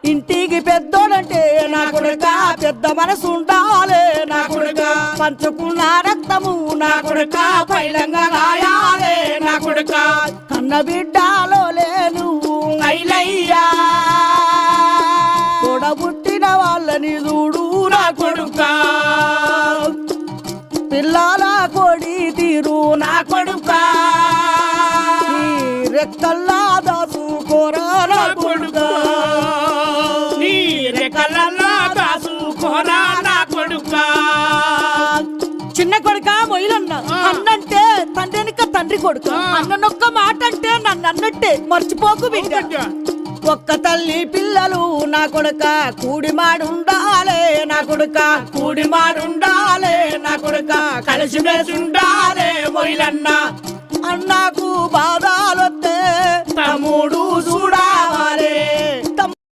ఇంటికి పెద్దోడంటే నా కొడుక పెద్ద మనసు ఉండాలే నా కొడుక పంచుకున్న రక్తము నా కొడుక పైలంగా రాయాలే నా కొడుక కన్న బిడ్డలో లేను ఐలయ్యా తోడబుట్టిన వాళ్ళని చూడు నా కొడుక పిల్లల కోడి తీరు నా కొడుక రెక్కల్లా దాసుకోరా నా కొడుక నీ రెక్కలల్లా దాసుకోరా నా కొడుక చిన్న కొడుక మొయిలన్న అన్నంటే తండ్రినిక తండ్రి కొడుక అన్ననొక్క మాట అంటే నన్ను అన్నట్టే మర్చిపోకు బిడ్డ ఒక్క తల్లి పిల్లలు నా కొడుక కూడిమాడుండాలే నా కొడుక కూడిమాడుండాలే నా కొడుక కలిసి మెలిసి ఉండాలే మొయిలన్న అన్నకు బాధ